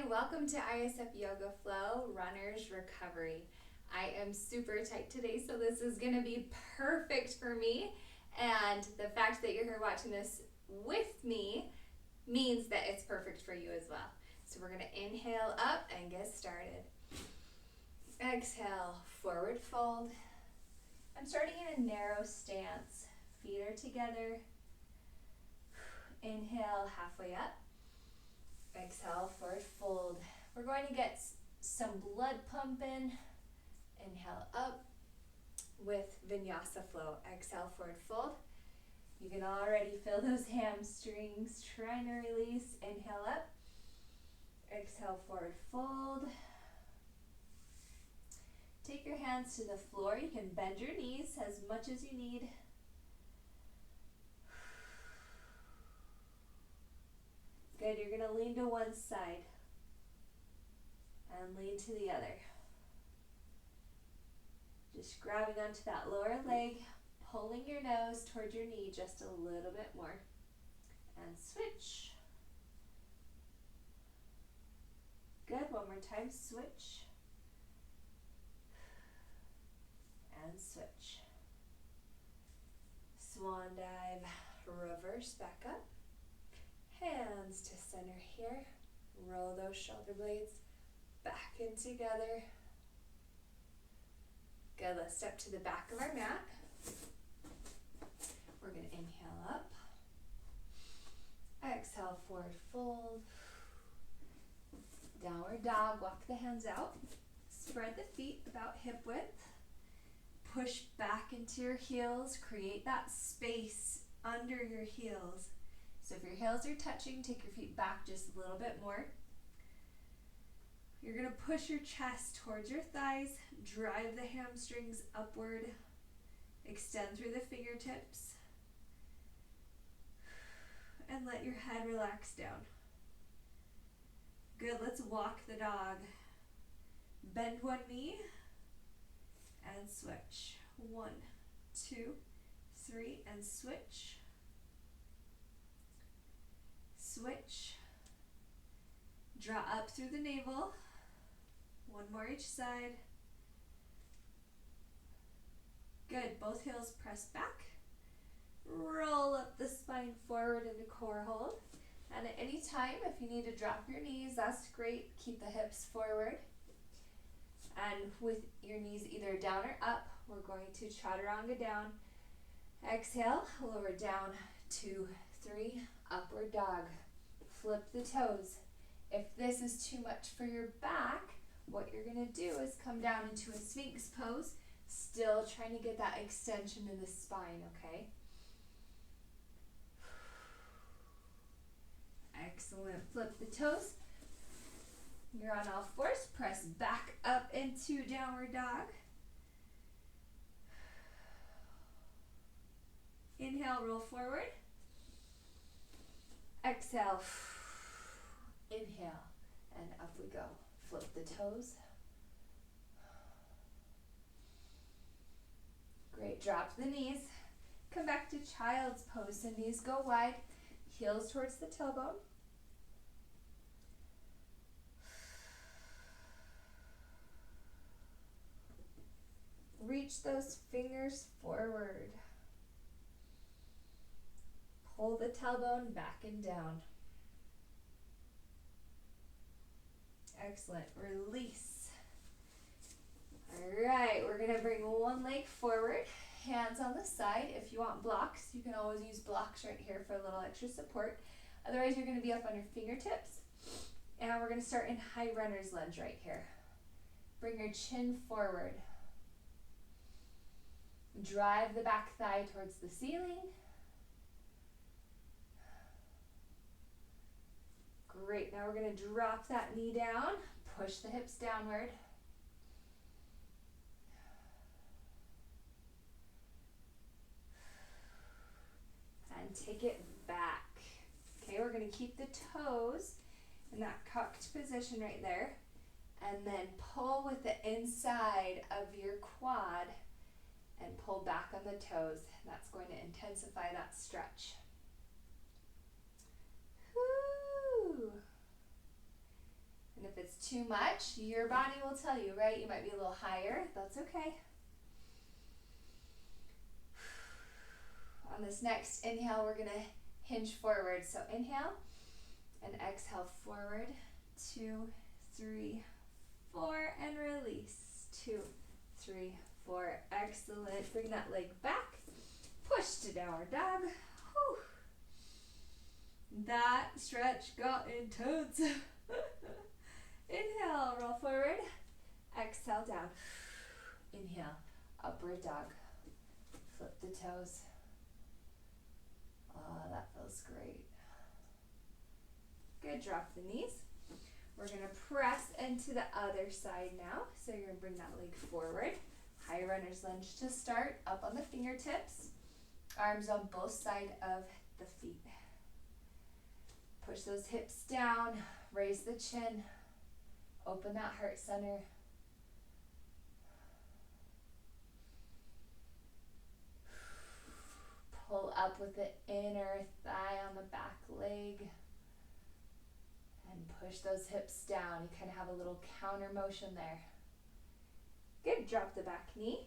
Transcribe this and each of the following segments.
Hi, welcome to ISF Yoga Flow Runner's Recovery. I am super tight today, so this is going to be perfect for me. And the fact that you're here watching this with me means that it's perfect for you as well. So we're going to inhale up and get started. Exhale, forward fold. I'm starting in a narrow stance. Feet are together. Inhale, halfway up. Exhale, forward fold. We're going to get some blood pumping. Inhale up with vinyasa flow. Exhale, forward fold. You can already feel those hamstrings trying to release. Inhale up. Exhale, forward fold. Take your hands to the floor. You can bend your knees as much as you need. Good, you're going to lean to one side and lean to the other. Just grabbing onto that lower leg, pulling your nose towards your knee just a little bit more. And switch. Good, one more time, switch. And switch. Swan dive, reverse back up. Hands to center here. Roll those shoulder blades back in together. Good, let's step to the back of our mat. We're going to inhale up. Exhale, forward fold. Downward dog, walk the hands out. Spread the feet about hip width. Push back into your heels. Create that space under your heels. So if your heels are touching, take your feet back just a little bit more. You're going to push your chest towards your thighs, drive the hamstrings upward, extend through the fingertips, and let your head relax down. Good, let's walk the dog. Bend one knee and switch. 1, 2, 3, and switch. Switch. Draw up through the navel. One more each side. Good. Both heels press back. Roll up the spine forward into core hold. And at any time, if you need to drop your knees, that's great. Keep the hips forward. And with your knees either down or up, we're going to chaturanga down. Exhale, lower down, 2, 3, upward dog. Flip the toes. If this is too much for your back, what you're going to do is come down into a Sphinx pose, still trying to get that extension in the spine, okay? Excellent. Flip the toes. You're on all fours. Press back up into downward dog. Inhale, roll forward. Exhale, inhale, and up we go. Flip the toes. Great, drop the knees. Come back to child's pose. The knees go wide, heels towards the tailbone. Reach those fingers forward. Pull the tailbone back and down. Excellent. Release. All right, we're going to bring one leg forward, hands on the side. If you want blocks, you can always use blocks right here for a little extra support. Otherwise, you're going to be up on your fingertips. And we're going to start in high runner's lunge right here. Bring your chin forward. Drive the back thigh towards the ceiling. Great, now we're going to drop that knee down, push the hips downward. And take it back. Okay, we're going to keep the toes in that cocked position right there. And then pull with the inside of your quad and pull back on the toes. That's going to intensify that stretch. Woo! And if it's too much, your body will tell you, right? You might be a little higher. That's okay. On this next inhale, we're gonna hinge forward. So inhale and exhale forward. 2, 3, 4, and release. 2, 3, 4. Excellent. Bring that leg back. Push to downward dog. Whew. That stretch got intense. Inhale, roll forward. Exhale, down. Inhale, upward dog. Flip the toes. Oh, that feels great. Good, drop the knees. We're gonna press into the other side now. So you're gonna bring that leg forward. High runner's lunge to start, up on the fingertips. Arms on both sides of the feet. Push those hips down, raise the chin, open that heart center. Pull up with the inner thigh on the back leg. And push those hips down. You kind of have a little counter motion there. Good, drop the back knee.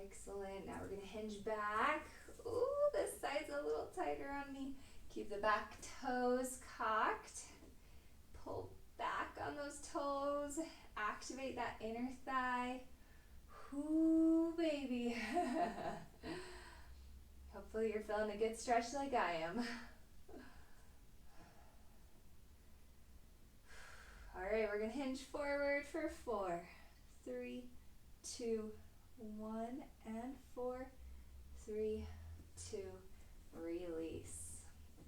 Excellent. Now we're going to hinge back. Ooh, this side's a little tighter on me. Keep the back toes cocked. Pull back on those toes. Activate that inner thigh. Ooh, baby. Hopefully you're feeling a good stretch like I am. All right, we're going to hinge forward for 4, 3, 2, 1, and 4, 3, 2, release.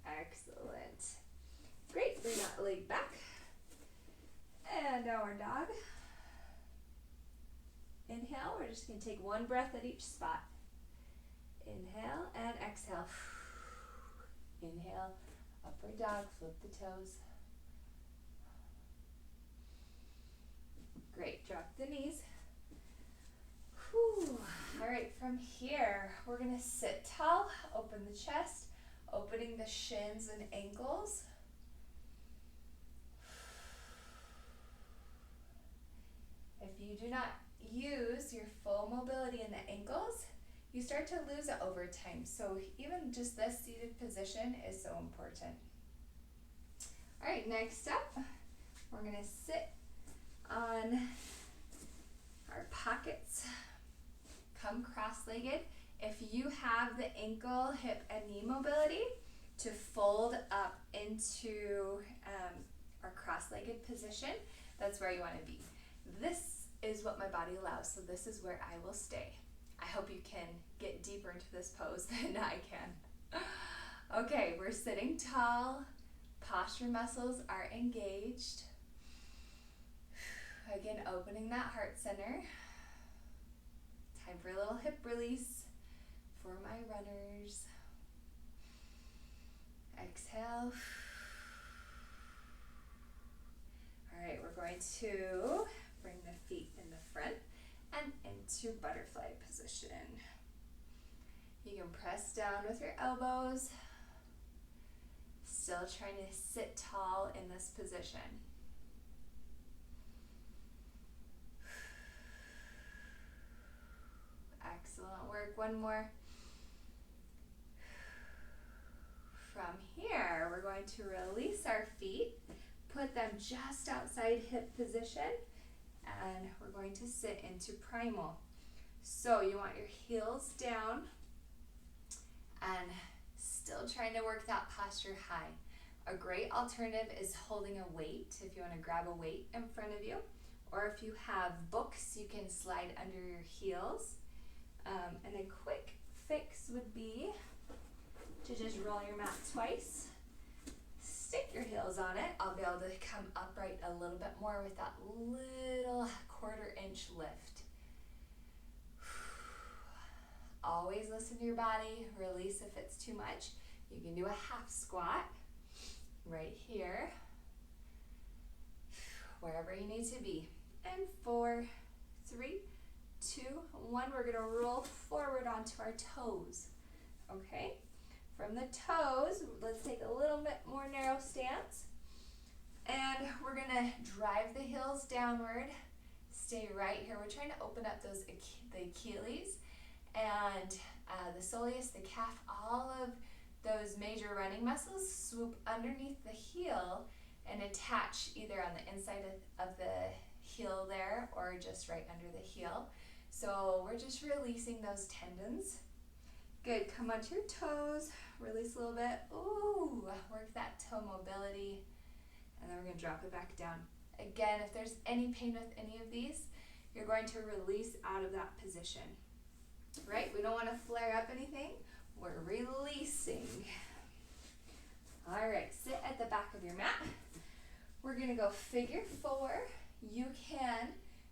Excellent. Great, bring that leg back. And downward dog. Inhale, we're just going to take one breath at each spot. Inhale and exhale. Inhale, upward dog, flip the toes. Great, drop the knees. Whew. All right, from here, we're gonna sit tall, open the chest, opening the shins and ankles. If you do not use your full mobility in the ankles, you start to lose it over time. So even just this seated position is so important. All right, next up, we're gonna sit on our pockets. Come cross-legged. If you have the ankle, hip, and knee mobility, to fold up into our cross-legged position, that's where you want to be. This is what my body allows, so this is where I will stay. I hope you can get deeper into this pose than I can. Okay, we're sitting tall. Posture muscles are engaged. Again, opening that heart center. Time for a little hip release for my runners. Exhale. All right, we're going to bring the feet in the front and into butterfly position. You can press down with your elbows. Still trying to sit tall in this position. Excellent work. One more. From here, we're going to release our feet, put them just outside hip position, and we're going to sit into primal. So you want your heels down and still trying to work that posture high. A great alternative is holding a weight if you want to grab a weight in front of you, or if you have books, you can slide under your heels. And a quick fix would be to just roll your mat twice, stick your heels on it. I'll be able to come upright a little bit more with that little 1/4 inch lift. Always listen to your body, release if it's too much. You can do a half squat right here, wherever you need to be. And 4, 3, 2, 1. We're going to roll forward onto our toes. Okay? From the toes, let's take a little bit more narrow stance. And we're going to drive the heels downward. Stay right here. We're trying to open up the Achilles and the soleus, the calf, all of those major running muscles swoop underneath the heel and attach either on the inside of the heel there or just right under the heel. So we're just releasing those tendons. Good, come onto your toes, release a little bit. Ooh, work that toe mobility. And then we're gonna drop it back down. Again, if there's any pain with any of these, you're going to release out of that position. Right, we don't wanna flare up anything. We're releasing. All right, sit at the back of your mat. We're gonna go figure 4. You can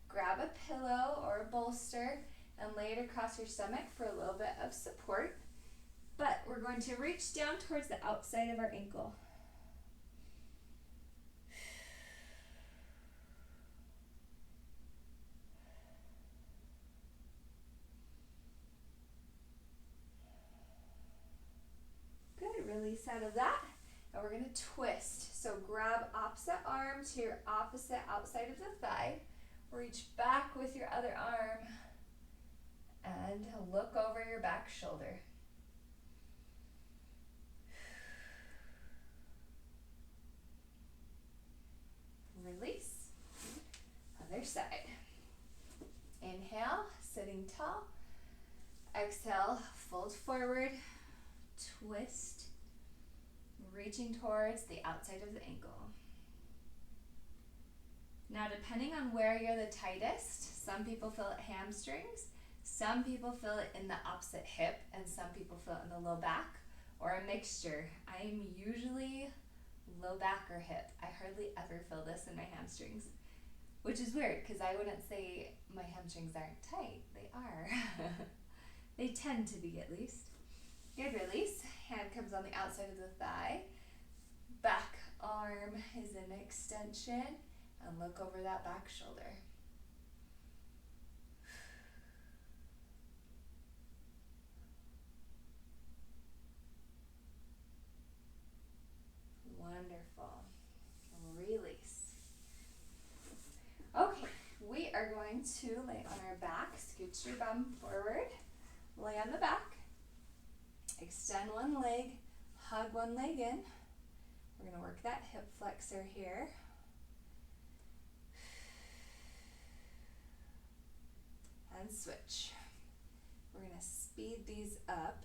grab a pillow or a bolster and lay it across your stomach for a little bit of support. But we're going to reach down towards the outside of our ankle. Good, release out of that. And we're going to twist. So grab opposite arm to your opposite outside of the thigh. Reach back with your other arm and look over your back shoulder. Release. Other side. Inhale, sitting tall. Exhale, fold forward, twist, reaching towards the outside of the ankle. Now, depending on where you're the tightest, some people feel it hamstrings, some people feel it in the opposite hip, and some people feel it in the low back, or a mixture. I'm usually low back or hip. I hardly ever feel this in my hamstrings, which is weird because I wouldn't say my hamstrings aren't tight. They are. They tend to be, at least. Good, release. Hand comes on the outside of the thigh. Back arm is an extension. And look over that back shoulder. Wonderful. Release. Okay, we are going to lay on our back. Scooch your bum forward. Lay on the back. Extend one leg. Hug one leg in. We're going to work that hip flexor here. And switch. We're going to speed these up.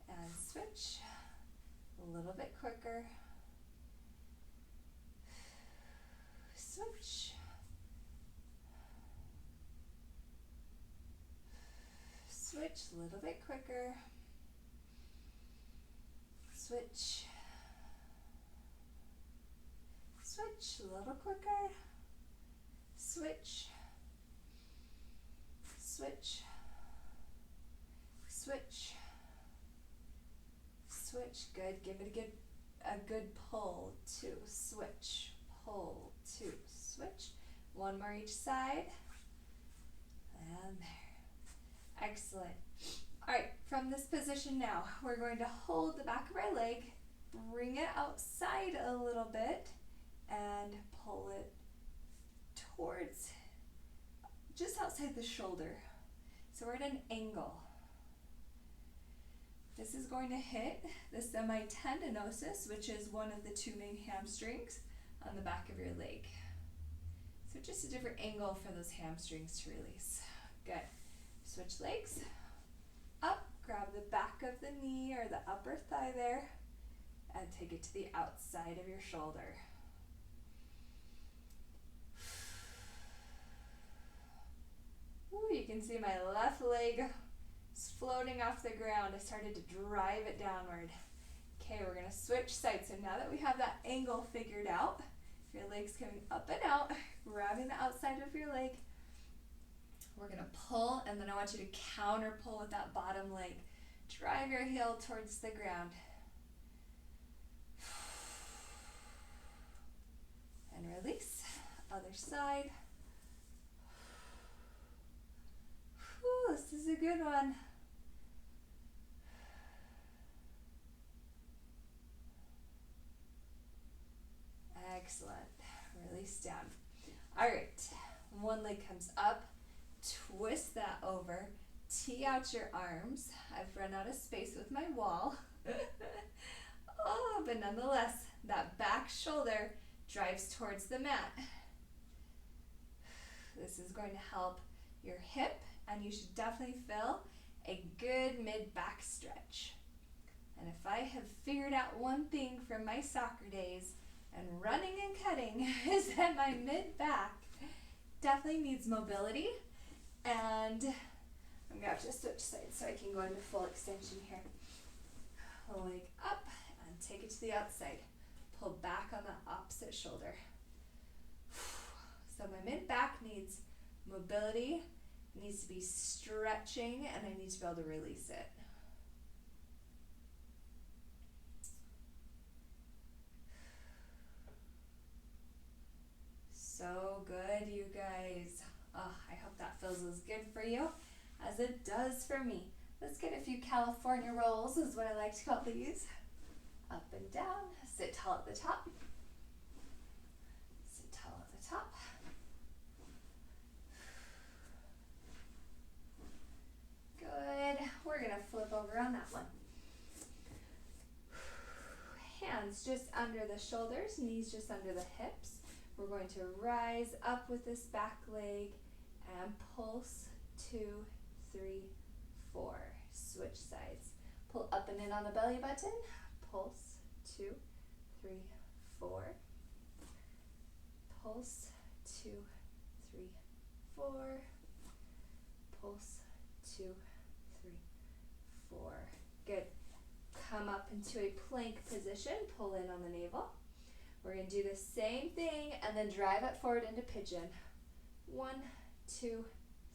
And switch. A little bit quicker. Switch. Switch, a little bit quicker. Switch. Switch, a little quicker. Switch. Switch. Switch. Switch. Good. Give it a good pull. 2. Switch. Pull. 2. Switch. One more each side. And there. Excellent. All right, from this position now, we're going to hold the back of our leg, bring it outside a little bit, and pull it towards just outside the shoulder. So we're at an angle. This is going to hit the semitendinosus, which is one of the 2 main hamstrings on the back of your leg. So just a different angle for those hamstrings to release. Good. Switch legs. Up, grab the back of the knee or the upper thigh there, and take it to the outside of your shoulder. Ooh, you can see my left leg is floating off the ground. I started to drive it downward. Okay, we're going to switch sides. So now that we have that angle figured out, if your leg's coming up and out, grabbing the outside of your leg, we're going to pull, and then I want you to counter pull with that bottom leg. Drive your heel towards the ground. And release. Other side. Whew, this is a good one. Excellent. Release down. All right. One leg comes up. Twist that over. Tee out your arms. I've run out of space with my wall. Oh, but nonetheless, that back shoulder drives towards the mat. This is going to help your hip, and you should definitely feel a good mid-back stretch. And if I have figured out one thing from my soccer days and running and cutting is that my mid-back definitely needs mobility, and I'm gonna have to switch sides so I can go into full extension here. Leg up and take it to the outside. Pull back on the opposite shoulder. So my mid-back needs mobility, it needs to be stretching, and I need to be able to release it. So good, you guys. Oh, I hope that feels as good for you as it does for me. Let's get a few California rolls, is what I like to call these. Up and down, sit tall at the top. Sit tall at the top. Good. We're gonna flip over on that one. Hands just under the shoulders, knees just under the hips. We're going to rise up with this back leg and pulse 2, 3, 4. Switch sides. Pull up and in on the belly button. Pulse 2, 3, 4. Pulse 2, 3, 4. Pulse 2, 3, 4. Good. Come up into a plank position. Pull in on the navel. We're going to do the same thing and then drive it forward into pigeon. 1, 2,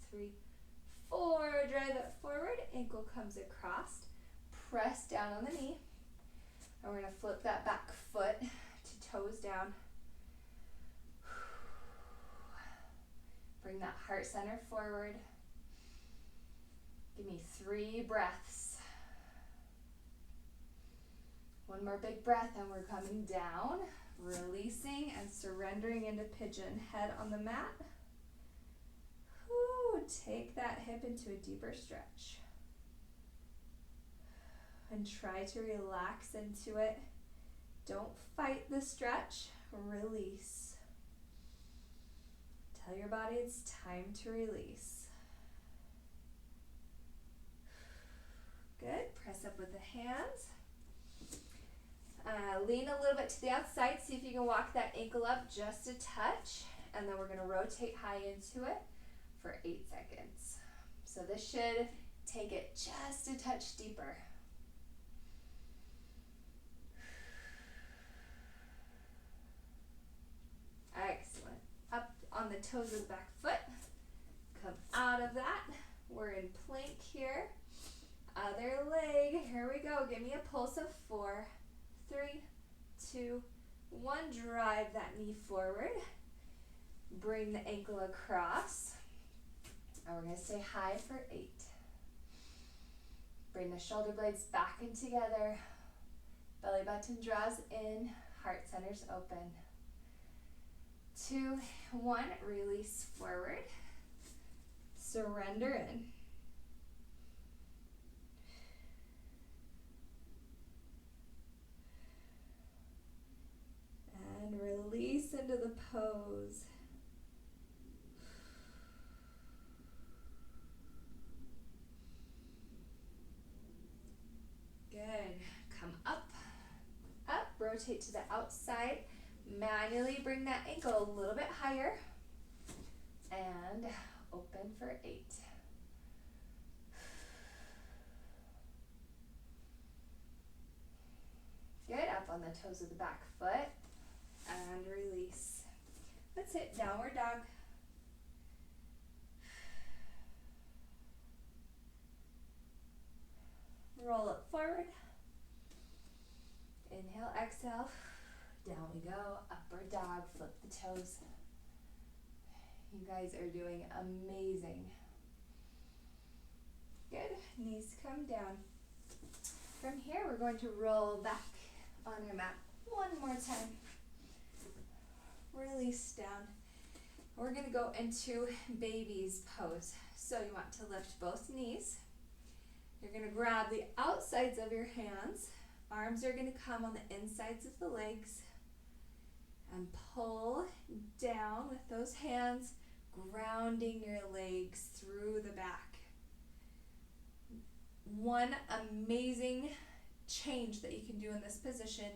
3, 4. Drive it forward. Ankle comes across. Press down on the knee. And we're going to flip that back foot to toes down. Bring that heart center forward. Give me 3 breaths. One more big breath and we're coming down. Releasing and surrendering into pigeon. Head on the mat. Whew, take that hip into a deeper stretch. And try to relax into it. Don't fight the stretch. Release. Tell your body it's time to release. Good. Press up with the hands. Lean a little bit to the outside. See if you can walk that ankle up just a touch. And then we're going to rotate high into it for 8 seconds. So this should take it just a touch deeper. Excellent. Up on the toes of the back foot. Come out of that. We're in plank here. Other leg. Here we go. Give me a pulse of 4, 3, 2, 1. Drive that knee forward. Bring the ankle across. And we're going to stay high for 8. Bring the shoulder blades back in together. Belly button draws in. Heart centers open. 2, 1. Release forward. Surrender in. And release into the pose. Good. Come up, up, rotate to the outside. Manually bring that ankle a little bit higher. And open for 8. Good. Up on the toes of the back foot. And release. Let's hit downward dog. Roll it forward. Inhale, exhale. Down we go. Upward dog. Flip the toes. You guys are doing amazing. Good. Knees come down. From here, we're going to roll back on our mat one more time. Release down. We're going to go into baby's pose. So you want to lift both knees. You're going to grab the outsides of your hands. Arms are going to come on the insides of the legs. And pull down with those hands, grounding your legs through the back. One amazing change that you can do in this position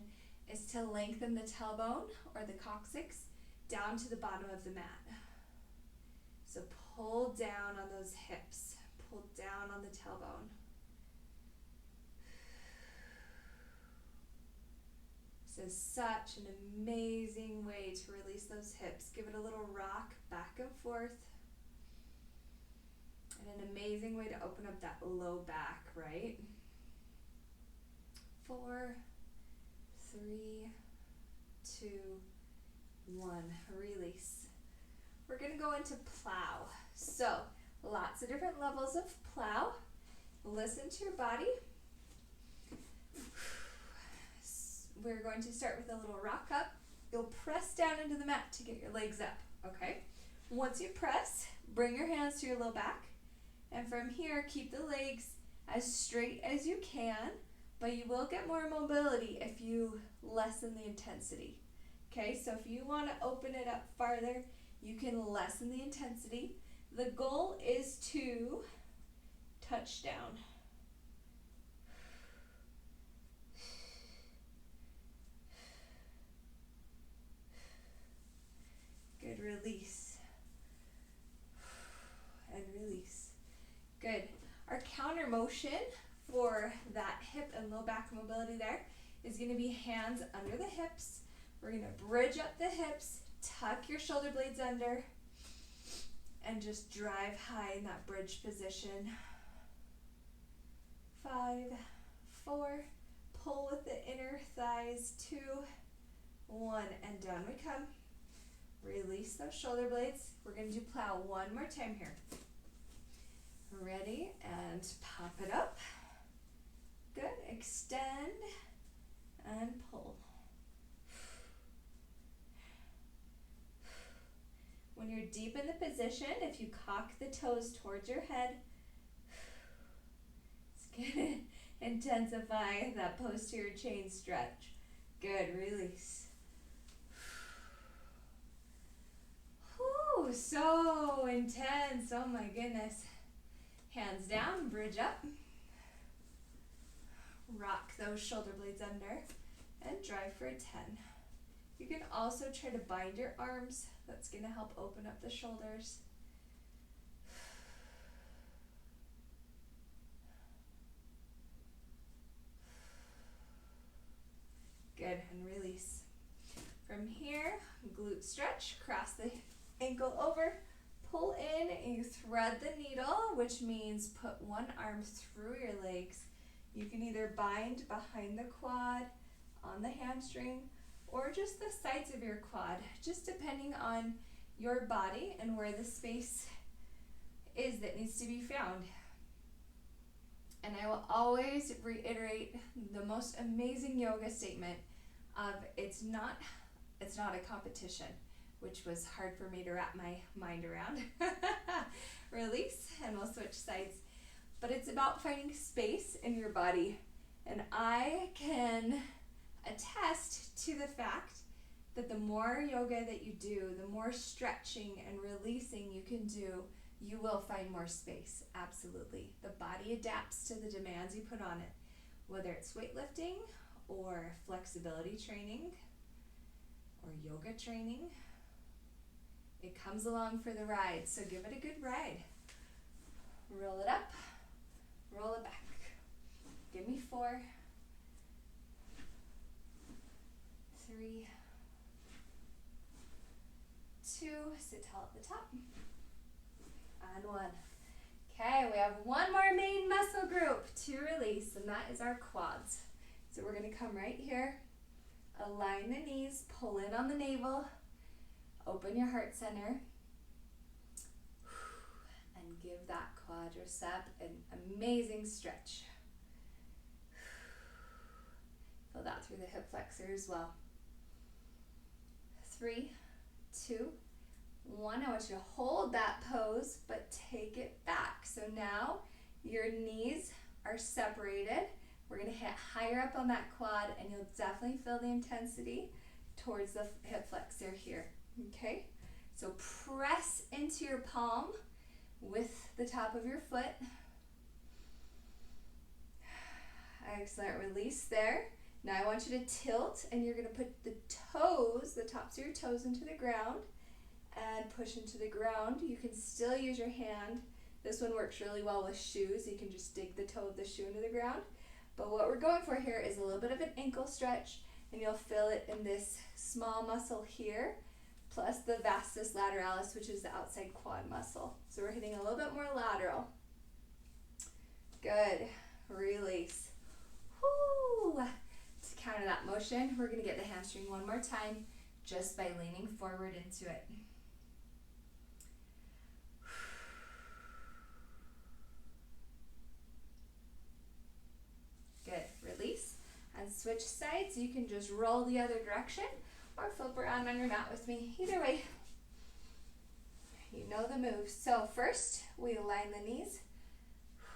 is to lengthen the tailbone or the coccyx down to the bottom of the mat. So pull down on those hips, pull down on the tailbone. This is such an amazing way to release those hips. Give it a little rock back and forth. And an amazing way to open up that low back, right? 4, 3, 2, 1. Release. We're going to go into plow. So, lots of different levels of plow. Listen to your body. We're going to start with a little rock up. You'll press down into the mat to get your legs up, okay? Once you press, bring your hands to your low back. And from here, keep the legs as straight as you can, but you will get more mobility if you lessen the intensity. Okay, so if you want to open it up farther, you can lessen the intensity. The goal is to touch down. Good, release. And release. Good. Our counter motion for that hip and low back mobility there is going to be hands under the hips. We're going to bridge up the hips, tuck your shoulder blades under, and just drive high in that bridge position. 5, 4, pull with the inner thighs, 2, 1, and down we come. Release those shoulder blades. We're going to do plow one more time here. Ready, and pop it up. Good, extend and pull. When you're deep in the position, if you cock the toes towards your head, it's gonna intensify that posterior chain stretch. Good, release. Whew, so intense, oh my goodness. Hands down, bridge up. Rock those shoulder blades under and drive for a 10. You can also try to bind your arms. That's going to help open up the shoulders. Good, and release. From here, glute stretch, cross the ankle over, pull in, and you thread the needle, which means put one arm through your legs. You can either bind behind the quad, on the hamstring, or just the sides of your quad, just depending on your body and where the space is that needs to be found. And I will always reiterate the most amazing yoga statement of it's not a competition, which was hard for me to wrap my mind around. Release, and we'll switch sides. But it's about finding space in your body. And I can attest to the fact that the more yoga that you do, the more stretching and releasing you can do, you will find more space. Absolutely. The body adapts to the demands you put on it, whether it's weightlifting or flexibility training or yoga training. It comes along for the ride, so give it a good ride. Roll it up, roll it back. Give me 4, 3, 2, sit tall at the top, and 1. Okay, we have one more main muscle group to release, and that is our quads. So we're going to come right here, align the knees, pull in on the navel, open your heart center, quadricep, an amazing stretch. Feel that through the hip flexor as well. 3, 2, 1. I want you to hold that pose, but take it back. So now your knees are separated. We're going to hit higher up on that quad, and you'll definitely feel the intensity towards the hip flexor here. Okay? So press into your palm with the top of your foot. Excellent. Release there. Now I want you to tilt, and you're going to put the toes, the tops of your toes into the ground, and push into the ground. You can still use your hand. This one works really well with shoes. You can just dig the toe of the shoe into the ground. But what we're going for here is a little bit of an ankle stretch, and you'll feel it in this small muscle here, plus the vastus lateralis, which is the outside quad muscle. So we're hitting a little bit more lateral. Good. Release. Woo! To counter that motion, we're going to get the hamstring one more time just by leaning forward into it. Good. Release. And switch sides. You can just roll the other direction or flip around on your mat with me. Either way, you know the moves. So first, we align the knees.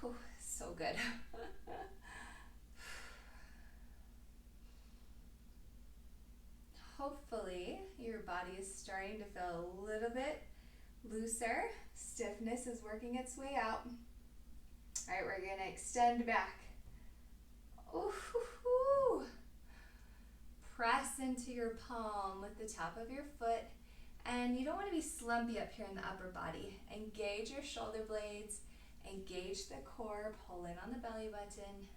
Whew, so good. Hopefully, your body is starting to feel a little bit looser. Stiffness is working its way out. All right, we're going to extend back. Ooh. Press into your palm with the top of your foot. And you don't want to be slumpy up here in the upper body. Engage your shoulder blades. Engage the core. Pull in on the belly button.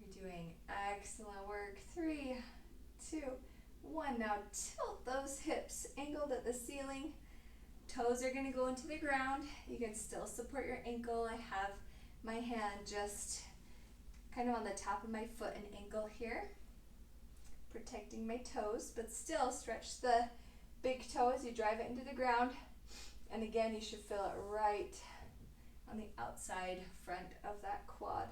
You're doing excellent work. 3, 2, 1. Now tilt those hips angled at the ceiling. Toes are going to go into the ground. You can still support your ankle. I have my hand just kind of on the top of my foot and ankle here, protecting my toes, but still stretch the big toe as you drive it into the ground. And again, you should feel it right on the outside front of that quad.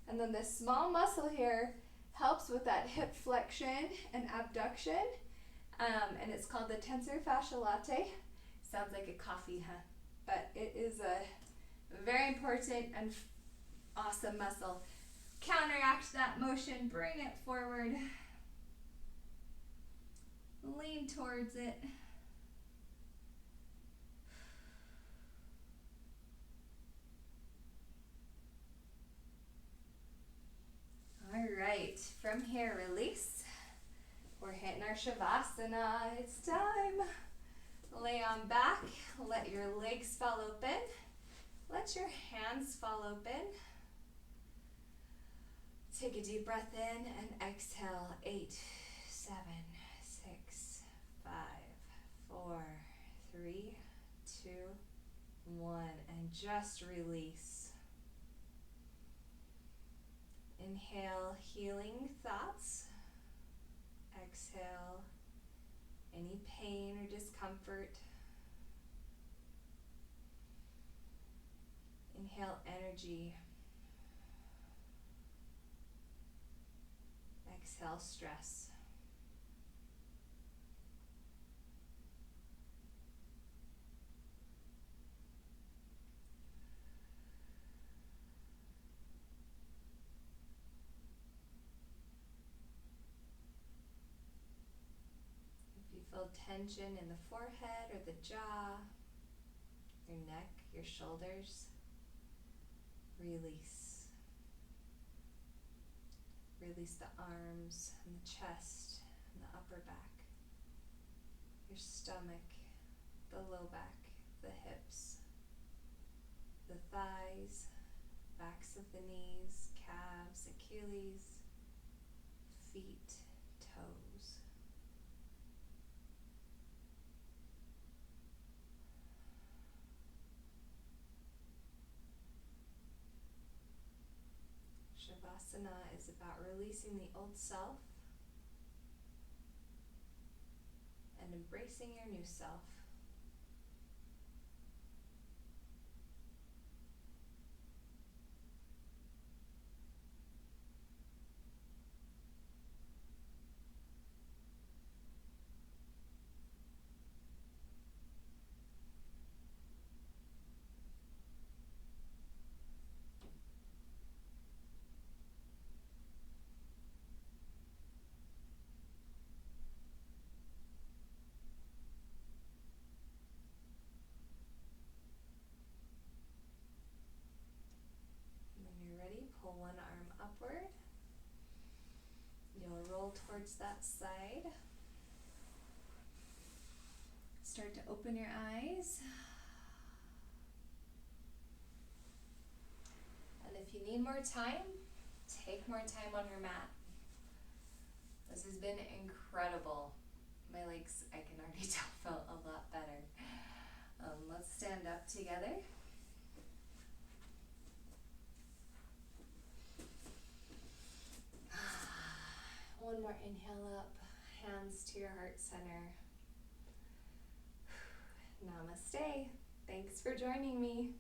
And then this small muscle here helps with that hip flexion and abduction, and it's called the tensor fasciae latae. Sounds like a coffee, huh? But it is a very important and awesome muscle. Counteract that motion, bring it forward, lean towards it. All right, from here, release. We're hitting our Shavasana. It's time. Lay on back, let your legs fall open, let your hands fall open. Take a deep breath in and exhale. 8, 7, 6, 5, 4, 3, 2, 1, and just release. Inhale, healing thoughts. Exhale, any pain or discomfort. Inhale, energy. Exhale, stress. Feel tension in the forehead or the jaw, your neck, your shoulders. Release. Release the arms and the chest and the upper back, your stomach, the low back, the hips, the thighs, backs of the knees, calves, Achilles, feet, toes. Shavasana is about releasing the old self and embracing your new self. towards that side. Start to open your eyes. And if you need more time, take more time on your mat. This has been incredible. My legs, I can already tell, felt a lot better. Let's stand up together. One more inhale up, hands to your heart center. Namaste. Thanks for joining me.